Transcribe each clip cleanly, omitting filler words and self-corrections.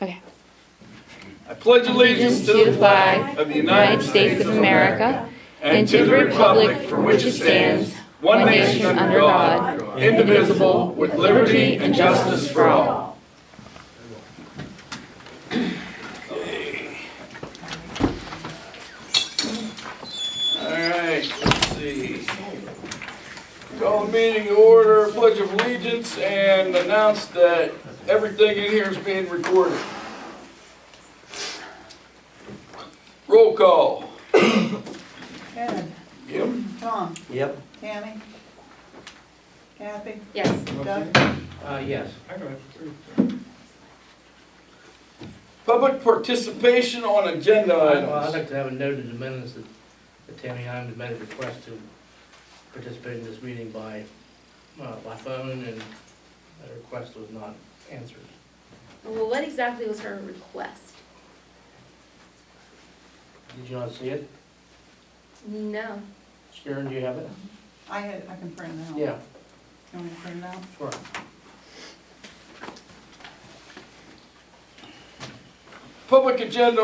Okay. I pledge allegiance to the flag of the United States of America and to the republic for which it stands, one nation under God, indivisible, with liberty and justice for all. Alright, let's see. Call the meeting to order, pledge of allegiance, and announce that everything in here is being recorded. Roll call. Ed, Yep. Tom, Yep. Tammy, Kathy, Yes. Doug. Yes. Public participation on agenda I'd items. like to have a note in the minutes that Tammy Hyman made a request to participate in this meeting by phone, and that request was not answered. Well, what exactly was her request? Did you not see it? No. Sharon, do you have it? I can print it out. Yeah, You want me to print it out? sure. Public agenda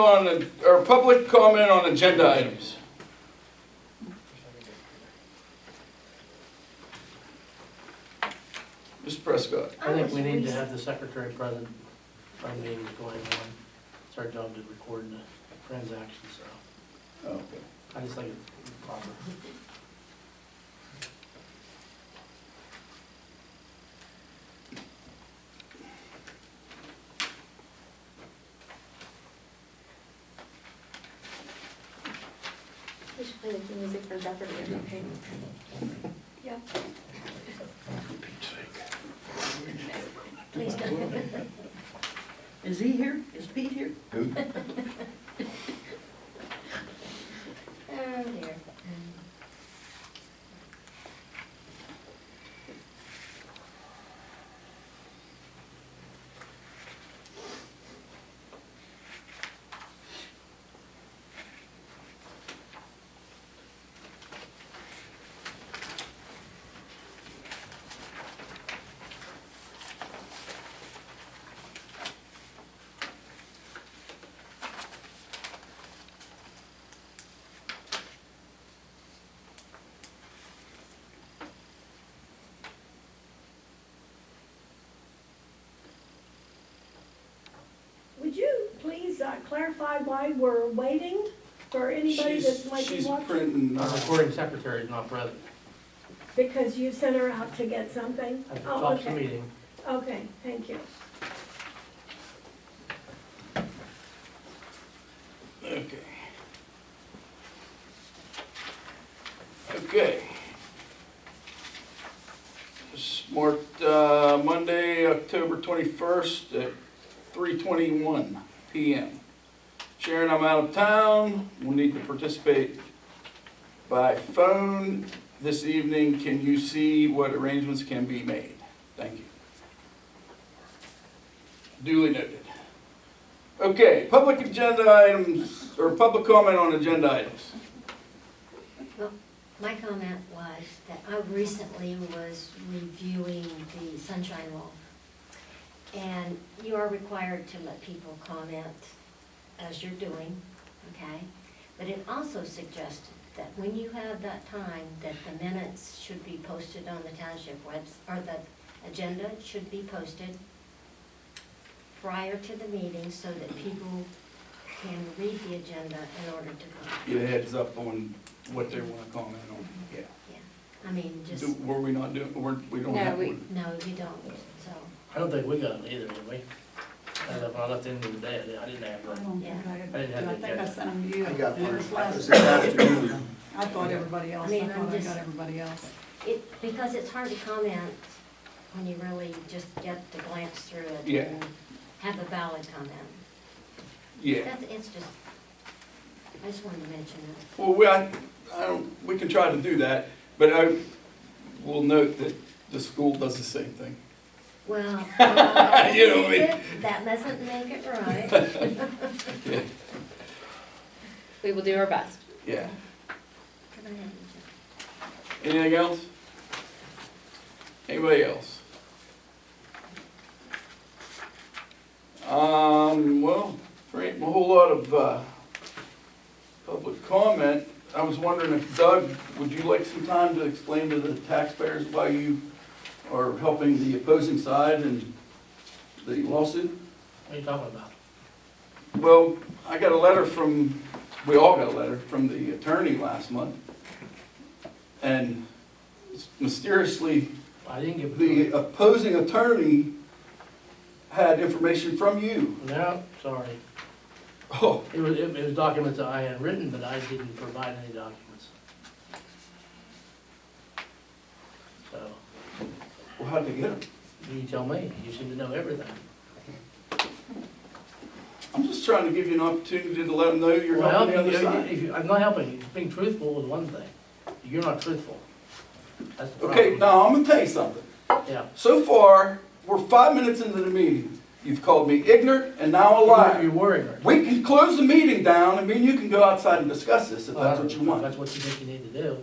or public comment on agenda items. Mr. Prescott. I think we need to have the secretary present. Our meeting is going on. It's our job to record the transaction, so Okay. I just think it's proper. We should play the music for Jeopardy or something. Yeah. Please don't. Is he here? Is Pete here? Oh dear. Would you please clarify why we're waiting for anybody that's might be She's watching? printing. Our recording secretary is not present. Because you sent her out to get something? That Oh, stops the okay. meeting. Okay, thank you. Okay. Okay. This marked Monday, October 21st at 3:21 p.m. Sharon, I'm out of town. We'll need to participate by phone this evening. Can you see what arrangements can be made? Thank you. Duly noted. Okay, public agenda items, or public comment on agenda items. Well, my comment was that I recently was reviewing the sunshine law. And you are required to let people comment as you're doing, okay? But it also suggested that when you have that time, that the minutes should be posted on the township or the agenda should be posted prior to the meeting so that people can read the agenda in order to vote. Get a heads up on what they want to comment on. Yeah. I mean, just, Were we not doing, we don't No, have we- one. no, you don't, so, I don't think we got it either, did we? When I left in the day, I didn't have I one. don't think I I didn't did. have I it think I yet. sent them to you. I got And one. this It last- was this afternoon. I thought everybody else, I mean, I thought I'm I just- got everybody else. because it's hard to comment when you really just get to glance through it Yeah. and have a valid comment. Yeah. It's just, I just wanted to mention it. Well, I don't, we can try to do that, but I will note that the school does the same thing. Well, You know what I mean? that doesn't make it right. Yeah. We will do our best. Yeah. Can I have you? Anything else? Anybody else? whole lot of public comment. I was wondering if Doug, would you like some time to explain to the taxpayers why you are helping the opposing side in the lawsuit? What are you talking about? Well, I got a letter from, we all got a letter from the attorney last month. And mysteriously, I didn't give. the opposing attorney had information from you. No, sorry. Oh, It was documents that I had written, but I didn't provide any documents. So, well, how'd they get it? you tell me, you seem to know everything. I'm just trying to give you an opportunity to let them know you're Well, helping the other side. I'm not helping you, being truthful is one thing, you're not truthful. That's the Okay, problem. now I'm gonna tell you something. Yeah. So far, we're 5 minutes into the meeting. You've called me ignorant and now a You liar. were ignorant. We can close the meeting down and me and you can go outside and discuss this if that's what you want. That's what you think you need to do.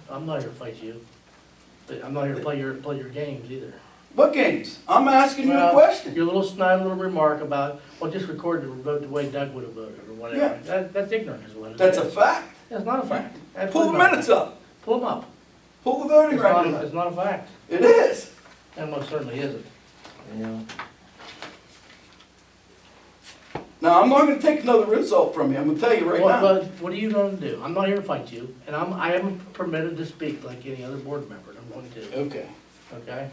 I'm not here to fight you, but I'm not here to play your games either. What games? I'm asking you a Well, question. Your little snide little remark about, well, just record the vote the way Doug would have voted, or whatever. That's ignorant is what it is. That's a fact. That's not a fact. Pull Absolutely the not a minutes fact. up. Pull them up. Pull the voting It's not, record up. it's not a fact. It is. That most certainly isn't. Yeah. Now, I'm not gonna take another insult from you. I'm gonna tell you right now. But what are you gonna do? I'm not here to fight you, and I am permitted to speak like any other board member, and I'm going to, Okay. okay?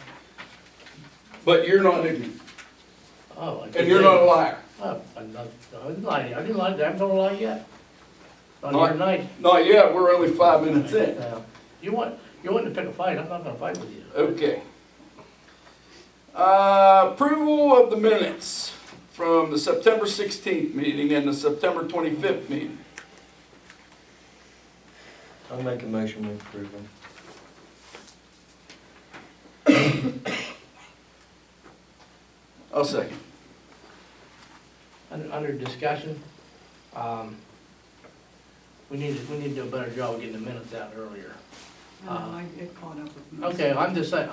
But you're not ignorant. Oh, I And you're not a liar. Oh, I didn't lie. I didn't lie. I haven't told a lie yet. Not Not- here tonight. Not yet. We're only 5 minutes in. You want to pick a fight, I'm not gonna fight with you. Okay. Approval of the minutes from the September 16th meeting and the September 25th meeting. I'll make a motion to approve them. I'll second. Under discussion, we need to do a better job of getting the minutes out earlier. I get caught up with me. Okay, I'm just saying,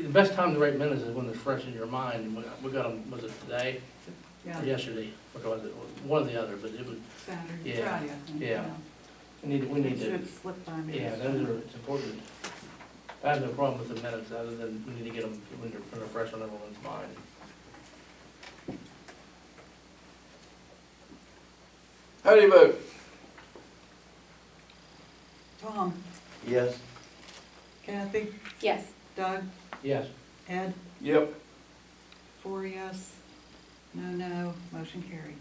the best time to write minutes is when it's fresh in your mind, and we got them, was it today or Yeah, yesterday? What was it? One or the other, but it was, Saturday, Yeah, Friday, I think. yeah. we need It to, should slip by me. yeah, those are, it's important. I have no problem with the minutes, other than we need to get them when they're fresh on everyone's mind. How do you vote? Tom, Yes. Kathy, Yes. Doug, Yes. Ed, Yep. 4 yes, no, motion carried.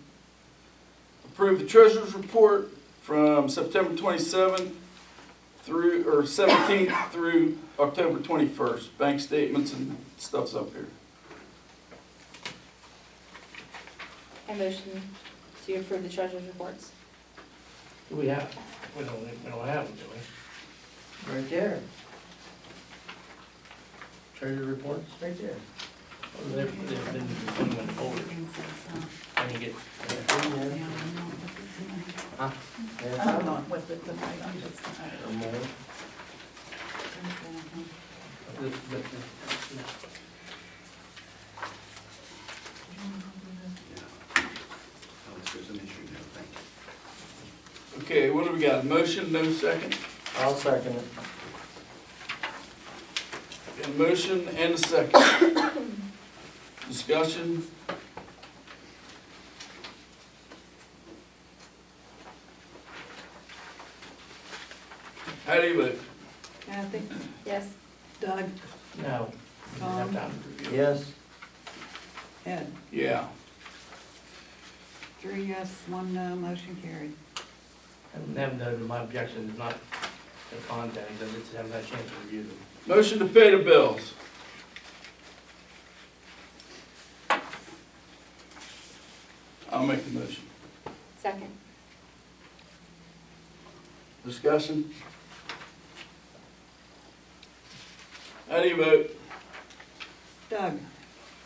Approve the treasurer's report from September 27th through, or 17th through October 21st. Bank statements and stuff's up here. I motion to approve the treasurer's reports. Do we have, we don't have them, do we? Right there. Treasury reports? Right there. Well, they've been putting them in folders, and you get, huh? I'm not with it tonight, I'm just. Okay, what do we got? Motion, no second? I'll second it. A motion and a second. Discussion. How do you vote? Kathy, Yes. Doug, No. We don't have time to review. Yes. Ed, Yeah. 3 yes, 1 no, motion carried. I haven't noted my objection is not the content, I just haven't had a chance to review them. Motion to pay the bills. I'll make the motion. Second. Discussion. How do you vote? Doug,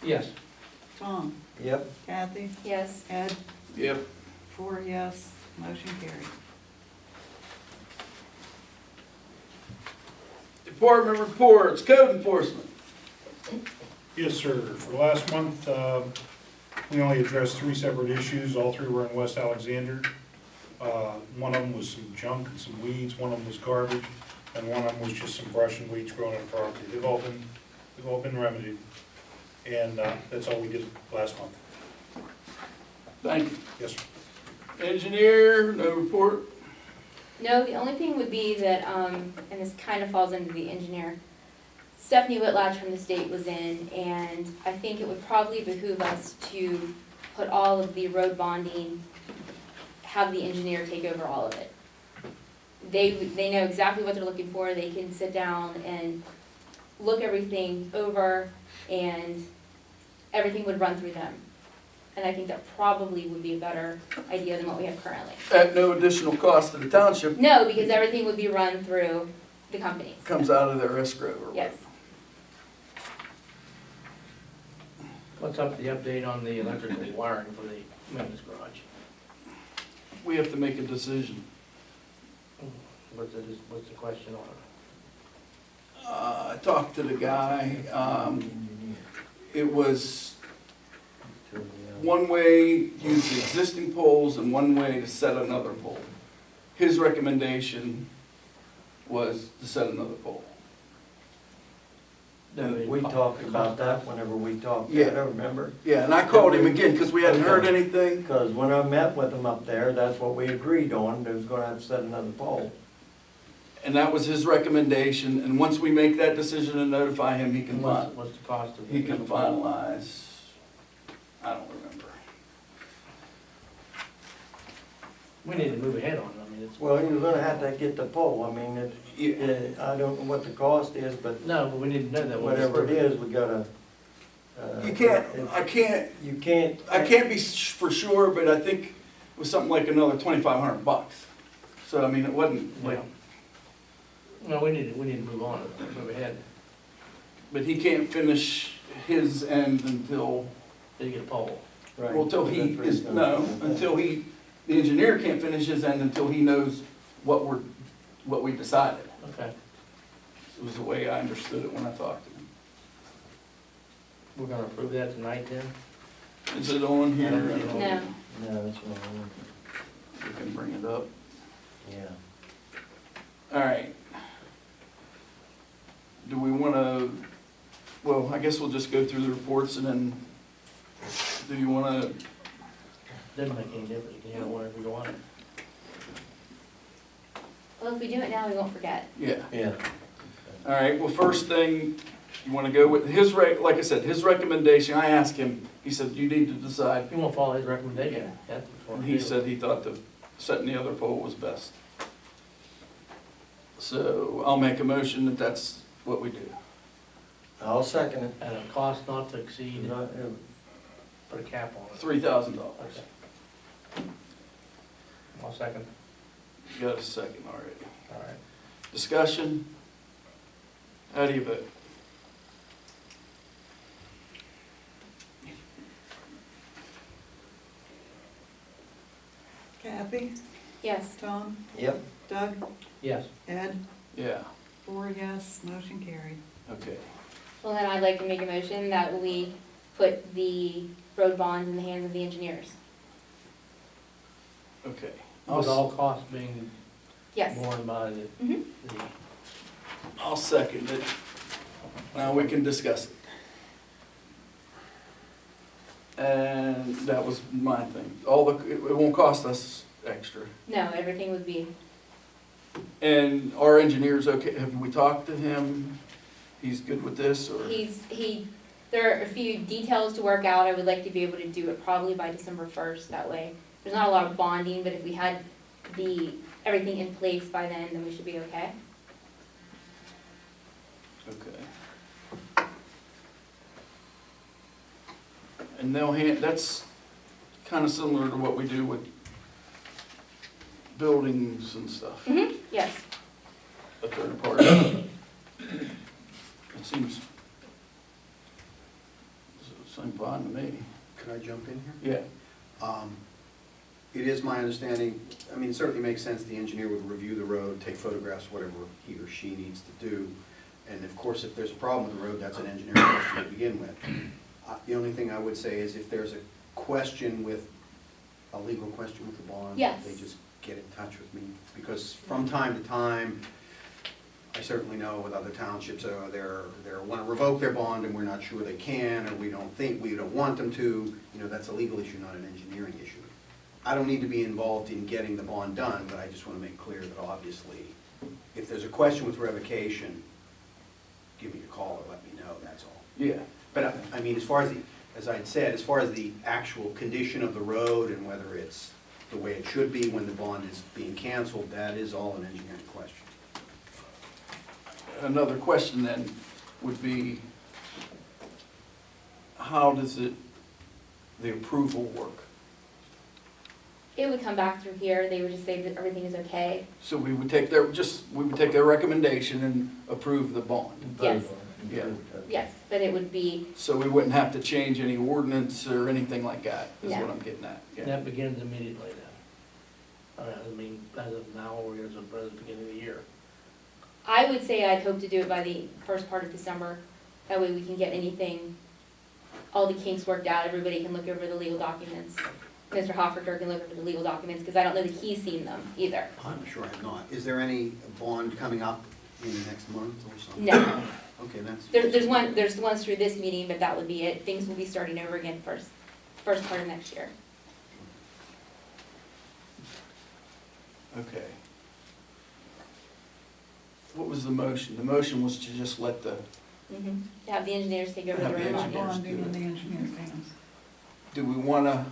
Yes. Tom, Yep. Kathy, Yes. Ed, Yep. 4 yes, motion carried. Department reports, code enforcement. Yes, sir. For last month, We only addressed 3 separate issues, all 3 were in West Alexander. One of them was some junk and some weeds, one of them was garbage, and one of them was just some brush and weeds growing on the property. They've all been remedied, and that's all we did last month. Thank you. Yes, sir. Engineer, no report? No, the only thing would be that, and this kind of falls under the engineer, Stephanie Whitlatch from the state was in, and I think it would probably behoove us to put all of the road bonding, have the engineer take over all of it. They know exactly what they're looking for, they can sit down and look everything over, and everything would run through them. And I think that probably would be a better idea than what we have currently. At no additional cost to the township, No, because everything would be run through the companies. comes out of their escrow or whatever. Yes. What's up, the update on the electrical wiring for the maintenance garage? We have to make a decision. What's the question on it? I talked to the guy, it was one way use the existing poles and one way to set another pole. His recommendation was to set another pole. We talked about that whenever we talked, I Yeah. remember. Yeah, and I called him again because we hadn't heard anything. Because when I met with them up there, that's what we agreed on, they was gonna have to set another pole. And that was his recommendation, and once we make that decision and notify him, he can What's the cost of? he can finalize. I don't remember. We need to move ahead on it, I mean, it's. Well, you're gonna have to get the pole, I mean, Yeah. I don't know what the cost is, but No, but we need to know that. whatever it is, we gotta. You can't, You can't. I can't be for sure, but I think it was something like another $2,500. So, I mean, it wasn't like, Yeah. No, we need to move on, move ahead. but he can't finish his end until, Did you get a poll? Right. well, until he That's what he's is, gonna no, do. until he, the engineer can't finish his end until he knows what we decided. Okay, It was the way I understood it when I talked to him. we're gonna approve that tonight then? Is it on here? No. No, that's wrong, We can bring it up. yeah. All right. Do we want to, well, I guess we'll just go through the reports and then, do you want to, Doesn't make any difference, you can handle whatever you want. Well, if we do it now, we won't forget. yeah. Yeah. All right, well, first thing, you want to go with his, like I said, his recommendation, I asked him, he said, you need to decide. You won't follow his recommendation? That's what And we're he doing. said he thought the setting the other pole was best. So I'll make a motion that that's what we do. I'll second it. At a cost not to exceed, Not- put a cap on it. $3,000. Okay. I'll second, Got a second already. all right. Discussion? How do you vote? Kathy, Yes. Tom, Yep, Doug, Yes, Ed, Yeah, 4 yes, motion carried. okay. Well, then I'd like to make a motion that we put the road bonds in the hands of the engineers. Okay. with all costs being Yes. borne by the, Mhm. I'll second it. Now we can discuss it. And that was my thing. It won't cost us extra. No, everything would be, And our engineer's okay, have we talked to him? He's good with this, or? there are a few details to work out. I would like to be able to do it probably by December 1st, that way. There's not a lot of bonding, but if we had everything in place by then we should be okay. Okay. And that's kind of similar to what we do with buildings and stuff, Mm-hmm, yes. a third party. It seems fine to me. Can I jump in here? Yeah, It is my understanding, I mean, it certainly makes sense, the engineer would review the road, take photographs, whatever he or she needs to do. And of course, if there's a problem with the road, that's an engineering question to begin with. The only thing I would say is if there's a question with, a legal question with the bond? Yes. They just get in touch with me? Because from time to time, I certainly know with other townships, they're want to revoke their bond and we're not sure they can, or we don't want them to. You know, that's a legal issue, not an engineering issue. I don't need to be involved in getting the bond done, but I just want to make clear that obviously, if there's a question with revocation, give me a call or let me know, that's all. Yeah. But I mean, as I had said, as far as the actual condition of the road and whether it's the way it should be when the bond is being canceled, that is all an engineering question. Another question then would be, how does the approval work? It would come back through here, they would just say that everything is okay. So we would take their recommendation and approve the bond. Yes. Yeah. Yes, but it would be, So we wouldn't have to change any ordinance or anything like that, is what No. I'm getting at. And Yeah. that begins immediately then. I mean, as of now, or as of the beginning of the year. I would say I'd hope to do it by the first part of December. That way we can get anything, all the kinks worked out, everybody can look over the legal documents. Mr. Hofferker can look over the legal documents, because I don't know that he's seen them either. I'm sure I have not. Is there any bond coming up in the next month or something? No, Okay, that's. there's ones through this meeting, but that would be it. Things will be starting over again first part of next year. Okay. What was the motion? The motion was to just let the, To have the engineers take over the Have the road engineers. bond. Bonding in the engineer's hands. do we want to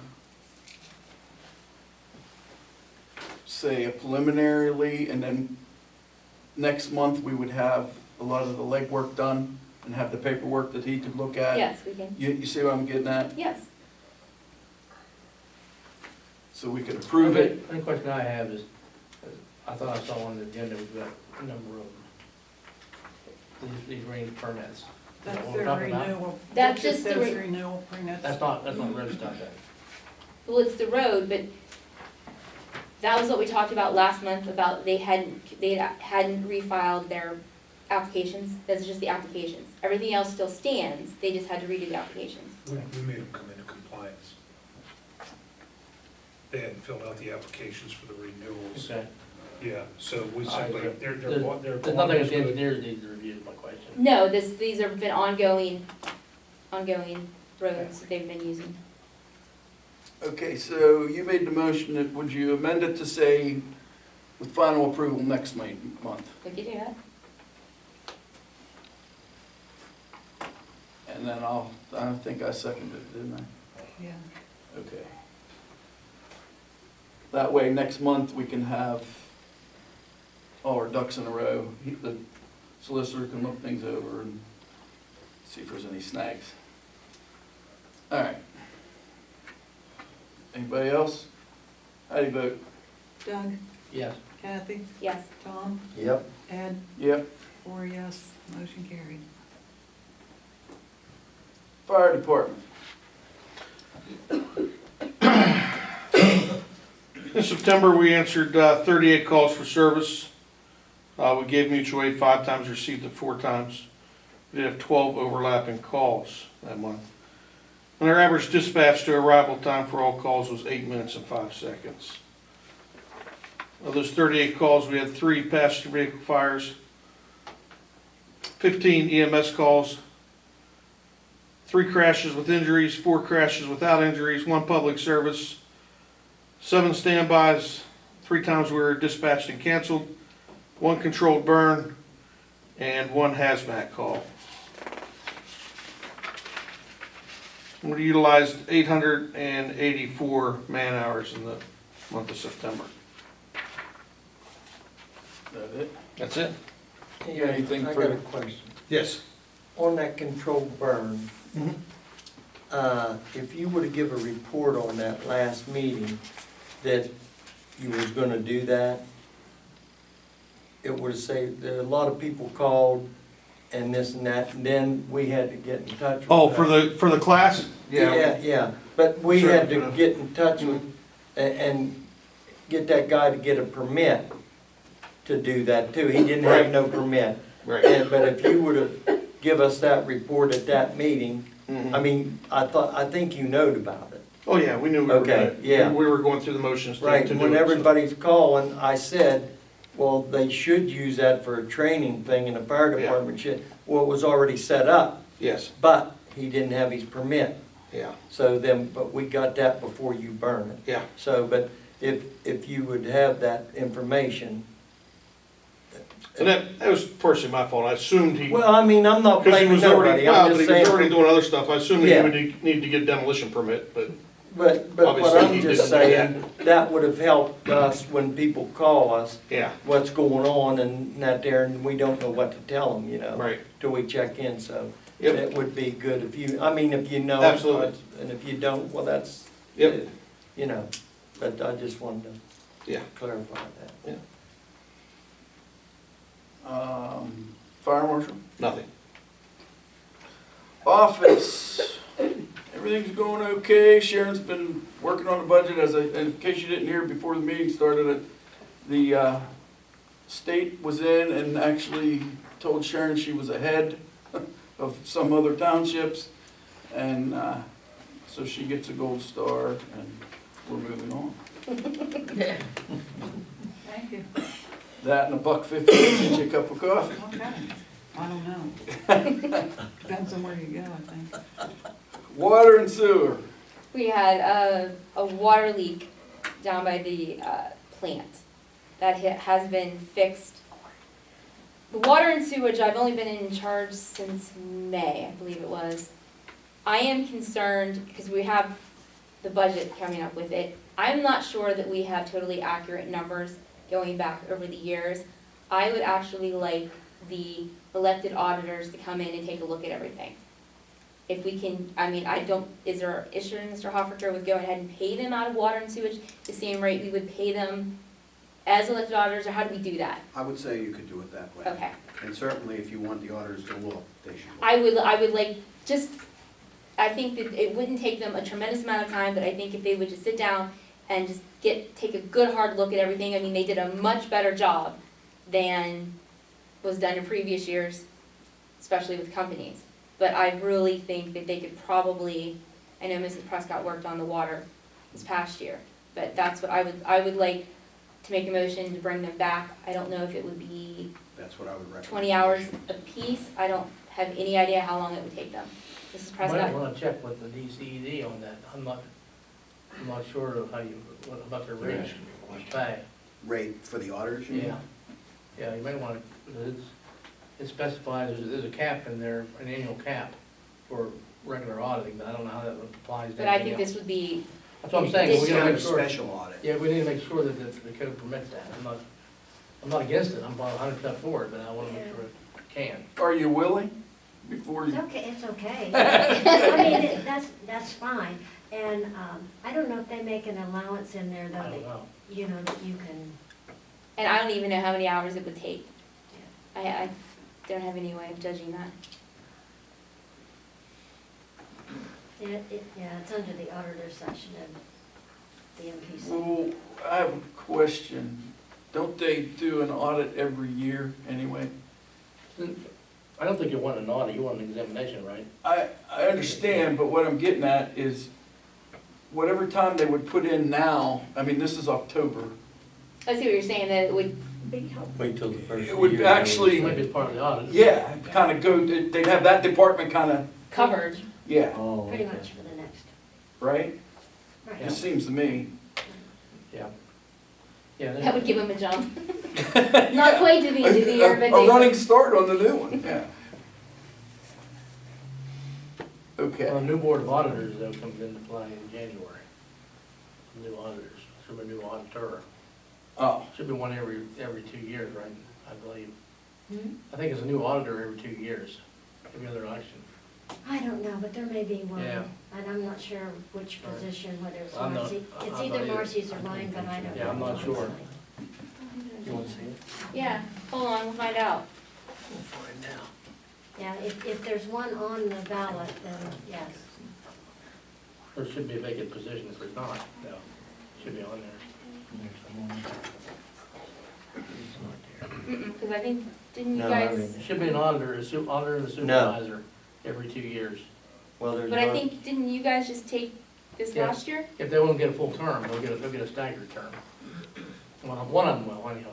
say a preliminarily, and then next month we would have a lot of the legwork done and have the paperwork that he could look at? Yes, we can, You see what I'm getting at? yes. So we could approve it. The only question I have is, I thought I saw on the agenda, we've got a number of these range permits. Is that That's what we're their talking about? renewal. That's It just the says re- renewal permits. That's not road stuff then. Well, it's the road, but that was what we talked about last month, about they hadn't refiled their applications. That's just the applications. Everything else still stands, they just had to redo the applications. We made them come into compliance. They hadn't filled out the applications for the renewals. Okay. Yeah, so we All right, simply, There's their nothing bond that is the good. engineers need to review, is my question. No, these have been ongoing roads that they've been using. Okay, so you made the motion, would you amend it to say with final approval next month? We could do that. And then I think I seconded it, didn't I? Yeah. Okay. That way, next month, we can have all our ducks in a row. The solicitor can look things over and see if there's any snags. All right. Anybody else? How do you vote? Doug, Yes. Kathy, Yes. Tom, Yep. Ed, Yep. 4 yes, motion carried. Fire department. In September, we answered 38 calls for service. We gave mutual aid 5 times, received it 4 times. We did have 12 overlapping calls that month. And our average dispatch to arrival time for all calls was 8 minutes and 5 seconds. Of those 38 calls, we had 3 passenger vehicle fires, 15 EMS calls, 3 crashes with injuries, 4 crashes without injuries, 1 public service, 7 standbys, 3 times we were dispatched and canceled, 1 controlled burn, and 1 hazmat call. We utilized 884 man hours in the month of September. That it? That's it? You got anything I for- got a question. Yes. On that controlled burn, if you were to give a report on that last meeting that you was gonna do that, it would say, there a lot of people called and this and that, and then we had to get in touch with. Oh, for the class? Yeah, but we Sure, had to yeah. get in touch with, and get that guy to get a permit to do that too. He didn't have no permit. Right. But if you would have give us that report at that meeting, I mean, I think you knowed about it. Oh, yeah, we knew we were Okay, gonna, yeah. we were going through the motions to Right, do when it, so. everybody's calling, I said, well, they should use that for a training thing and the fire Yeah. department should. Well, it was already set up, Yes, but he didn't have his permit. yeah, So then, but we got that before you burn it. yeah. So, but if you would have that information. And that was personally my fault. I assumed he, Well, I mean, I'm not because he blaming was already, nobody, well, I'm but he just was already saying. doing other stuff. I assumed he Yeah. would need to get a demolition permit, but But what Obviously, I'm he just didn't do saying, that would have helped us when people call us, yeah, what's going on and that there, and we don't know what to tell them, you know? right. Till we check in, so Yep. it would be good if you, I mean, if you know. Absolutely. And if you don't, well, that's. Yep. You know, but I just wanted to Yeah. clarify that. Fire marshal? Nothing. Office, everything's going okay. Sharon's been working on the budget, in case you didn't hear before the meeting started, the state was in and actually told Sharon she was ahead of some other townships. And so she gets a gold star and we're moving on. Thank you. That and $1.50 to get you a cup of coffee. Okay. I don't know. Depends on where you go, I think. Water and sewer. We had a water leak down by the plant that has been fixed. The water and sewage, I've only been in charge since May, I believe it was. I am concerned, because we have the budget coming up with it, I'm not sure that we have totally accurate numbers going back over the years. I would actually like the elected auditors to come in and take a look at everything. If we can, I mean, is there an issue, Mr. Hofferker, with going ahead and pay them out of water and sewage the same rate we would pay them as elected auditors, or how do we do that? I would say you could do it that way. Okay. And certainly, if you want the auditors to look, they should look. I would like, just, I think that it wouldn't take them a tremendous amount of time, but I think if they would just sit down and just take a good hard look at everything, I mean, they did a much better job than was done in previous years, especially with companies. But I really think that they could probably, I know Mrs. Prescott worked on the water this past year, but that's what I would like to make a motion to bring them back. I don't know if it would be That's what I would recommend. 20 hours apiece. I don't have any idea how long it would take them. Mrs. Might Prescott? wanna check with the DCED on that. I'm not sure of what about their rate pay. Rate for the auditors, you mean? Yeah, yeah, you might wanna, it specifies, there's a cap in there, an annual cap for regular auditing, but I don't know how that applies to But I anything think else. this would be, That's what I'm saying, we It's gotta kind make of a sure. special audit. Yeah, we need to make sure that the code permits that. I'm not against it, I'm 100% for it, but I wanna make sure it can. Are you willing? Before It's you, okay, it's okay. I mean, that's fine. And I don't know if they make an allowance in there I though, don't that, know. you know, that you can, and I don't even know how many hours it would take. I don't have any way of judging that. yeah, it's under the auditor section of the MPC. well, I have a question. Don't they do an audit every year anyway? I don't think you want an audit, you want an examination, right? I understand, but what I'm getting at is whatever time they would put in now, I mean, this is October. I see what you're saying, that it would, Be helpful. Wait till the first. It would year. actually- It might be part of the audit. Yeah, kind of go, they'd have that department kind of, covered. yeah, Oh, Pretty okay. much for the next, right? right. It seems to me. Yeah. Yeah, That would give them a jump. Not quite to the end of the year, but A they. running start on the new one, yeah. Okay. well, a new board of auditors though comes into play in January. New auditors, should be a new auditor. Oh, Should be one every 2 years, right, I believe. Hmm? I think it's a new auditor every 2 years, every other election. I don't know, but there may be one, Yeah. and I'm not sure which Right. position, whether it's I'm not- Marcy. It's I'm either not either. Marcy's or mine, but I don't know. Yeah, I'm not sure. You want to see it? Yeah, hold on, we'll find out. We'll find out. Yeah, if there's one on the ballot, then yes. There should be a vacant position if there's not, no, should be on there. Because I think, didn't you No, I guys, mean- There should be an auditor, auditor and a No. supervisor every 2 years. Well, there's but I not, think, didn't you guys just take this Yeah. last year? If they won't get a full term, they'll get a staggered term. One of them will anyways.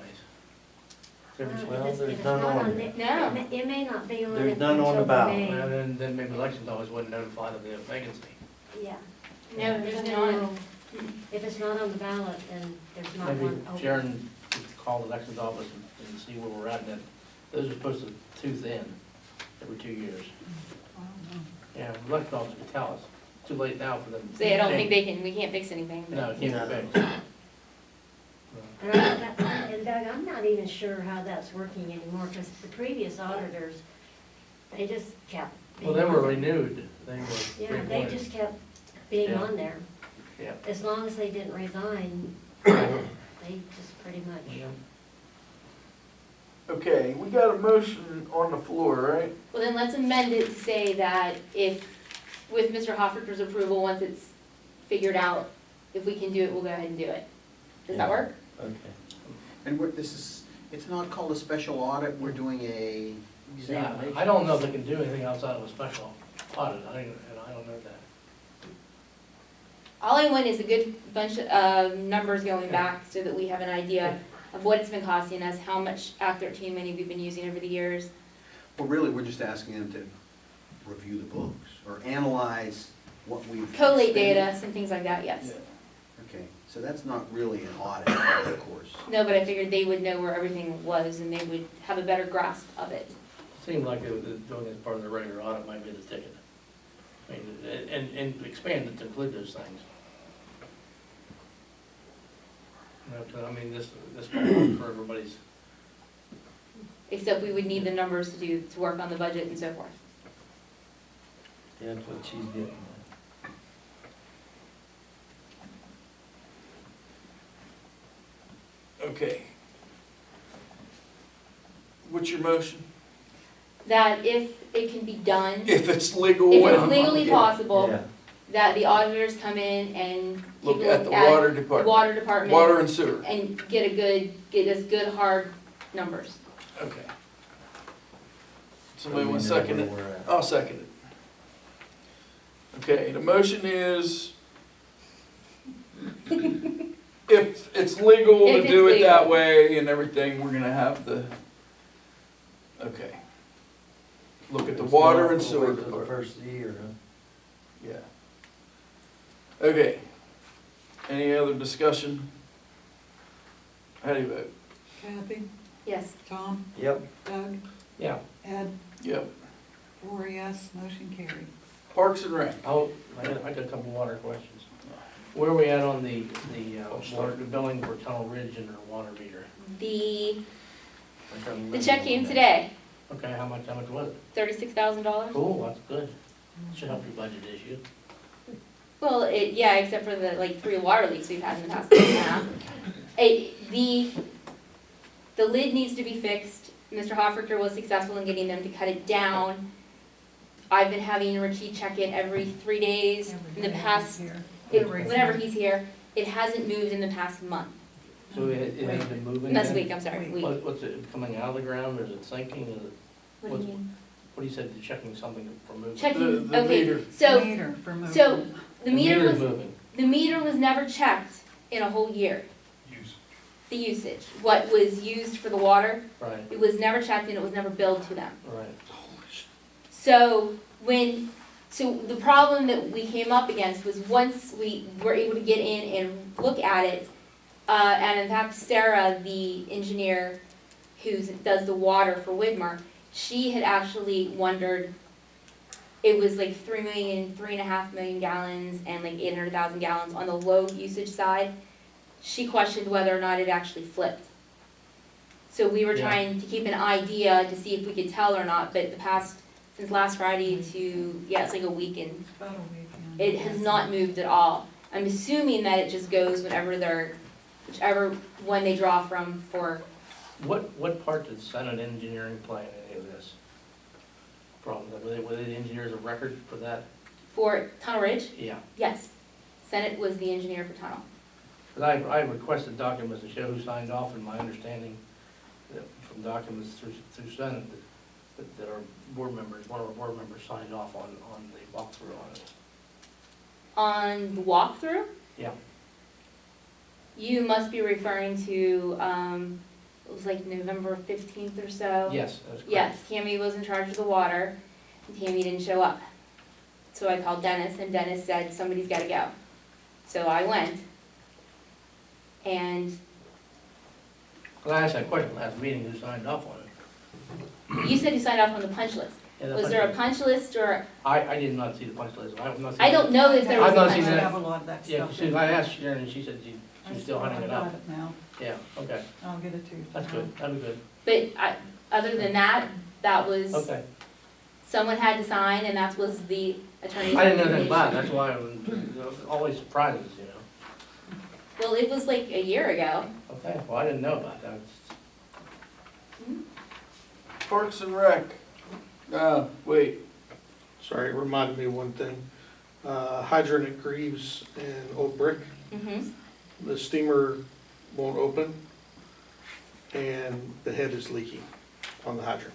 Well, If there's it's none not on- there- No. It may not be on. There's it none on the until ballot. May. Well, then maybe elections always wasn't notified of the vacancy. Yeah. No, there's nothing on it. If it's not on the ballot, then there's not Maybe one open. Sharon could call the elections office and see where we're at, and then those are supposed to tooth in every 2 years. I don't know. Yeah, the election office can tell us. Too late now for them. to Say, I don't change. think we can't fix anything. but- No, it can't No. be fixed. And Doug, I'm not even sure how that's working anymore, because the previous auditors, they just kept. Well, they being were on there. renewed, they were Yeah, they reappointed. just kept being Yeah. on there. Yeah. As long as they didn't resign, they just pretty much. Yeah. Okay, we got a motion on the floor, right? Well, then let's amend it to say that if, with Mr. Hoffer's approval, once it's figured out, if we can do it, we'll go ahead and do it. Does that work? Okay. And it's not called a special audit, we're doing a Yeah, examination. I don't know if they can do anything outside of a special audit, and I don't know that. All I want is a good bunch of numbers going back so that we have an idea of what it's been costing us, how much Act 13 money we've been using over the years. Well, really, we're just asking them to review the books, or analyze what we've. Collate expended. data, some things like that, yes. Okay, so that's not really an audit, of course. No, but I figured they would know where everything was and they would have a better grasp of it. Seemed like doing it as part of the regular audit might be the ticket. I mean, and expand it to include those things. You know, 'cause I mean, this will work for everybody's, Except we would need the numbers to work on the budget and so forth. Yeah, that's what she's getting at. Okay. What's your motion? That if it can be done, If it's legal. if it's and- legally yeah. possible, Yeah, that the auditors come in and take a Look at the look water at the department, water department water and sewer. and get us good, hard numbers. Okay. Somebody so we want to know second where it? we're at. I'll second it. Okay, the motion is if it's legal If to it's do it that legal. way and everything, we're gonna have the, okay. Look at the It's water not and gonna sewer wait till the department. first of the year, huh? Yeah. Okay. Any other discussion? How do you vote? Kathy, Yes. Tom, Yep, Doug, yeah. Ed, Yep. 4 yes, motion carried. Parks and Rec. I got a couple water questions. Where are we at on the water, the billing for Tunnel Ridge and their water meter? The I'm trying to remember check on came that. today, Okay, how much was it? $36,000. Cool, that's good. Should help your budget issue. Well, yeah, except for the like 3 water leaks we've had in the past month and a half. The lid needs to be fixed. Mr. Hofrichter was successful in getting them to cut it down. I've been having Richie check it every 3 days. In the past, whenever he's here, it hasn't moved in the past month. So it ain't been moving? That's then? week, I'm sorry, week. What's it, coming out of the ground, or is it sinking, is it, What do you mean? what do you said, you're checking something for moving? Checking, The okay, meter. so Meter for moving. the meter meter's was, moving, the meter was never checked in a whole year. Use. The usage, what was used for the water, right, it was never checked and it was never billed to them. right. So the problem that we came up against was once we were able to get in and look at it, and in fact Sarah, the engineer who does the water for Widmer, she had actually wondered, it was like 3.5 million gallons and like 800,000 gallons on the low usage side. She questioned whether or not it actually flipped. So we were Yeah. trying to keep an idea to see if we could tell or not, but since last Friday to, it's like a week, and About a week, yeah. it has not moved at all. I'm assuming that it just goes whichever one they draw from for, What part did Senate engineering play in any of this problem? Were they the engineers of record for that? for Tunnel Ridge. Yeah, Yes, Senate was the engineer for Tunnel. because I requested documents to show who signed off, and my understanding from documents through Senate that our board members, one of our board members signed off on the walkthrough on it. On the walkthrough? Yeah. You must be referring to, it was like November 15th or so. Yes, that's correct. Yes, Tammy was in charge of the water, and Tammy didn't show up. So I called Dennis, and Dennis said, somebody's gotta go. So I went. And Well, I asked that question last meeting, who signed off on it? you said you signed off on the punch list. Yeah, the Was punch there a list. punch list, or, I did not see the punch list. I have not seen I don't know if there was I've a not punch seen I list. that. have a lot of that Yeah, stuff. see, I asked Sharon, and she said I she's still hunting it got up. it now. Yeah, okay, I'll get it to you. that's good, that'd be good, But other than that, that was, okay. someone had to sign, and that was the attorney's I didn't know anything about it, recommendation. that's why I was always surprises, you know. Well, it was like a year ago. Okay, well, I didn't know about that. Parks and Rec. Wait, Sorry, it reminded me of one thing. Hydrant at Greaves and Old Brick, Mm-hmm. the steamer won't open, and the head is leaking on the hydrant.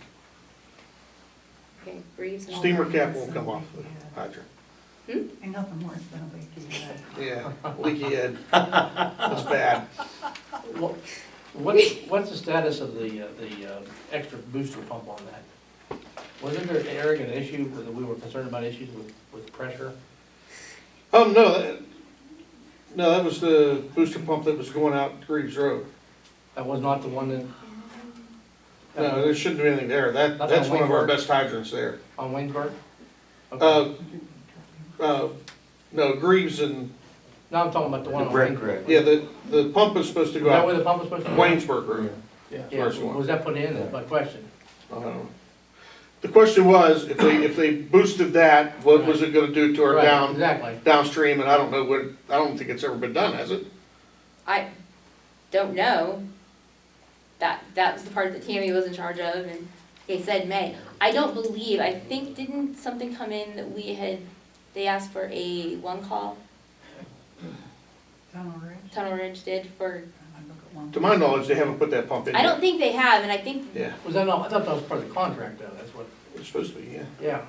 Okay, Greaves and all Steamer that. cap won't come off the hydrant. Ain't nothing worse than a leaky head. Yeah, leaky head. That's bad. What's the status of the extra booster pump on that? Wasn't there, Eric, an issue, that we were concerned about issues with pressure? Oh, no, that was the booster pump that was going out Greaves Road. That was not the one that? No, there shouldn't be anything there. That's one of our best hydrants there. On Waynesburg? Okay. No, Greaves and, No, I'm talking about the one on brick Waynesburg. road. yeah, the pump is supposed to Is go that where out the pump was supposed to go? Waynesburg Road. Yeah, First one. was that put in, that's my question. The question was, if they boosted that, what was it gonna do to our Right, exactly. downstream, and I don't think it's ever been done, has it? I don't know. That was the part that Tammy was in charge of, and they said May. I think, didn't something come in that they asked for a one call, Tunnel Ridge did for, To my knowledge, they haven't put that pump in I yet. don't think they have, and I think, Yeah, Was that not, I thought that was part of the contract though, that's what, it's supposed to be, yeah. yeah,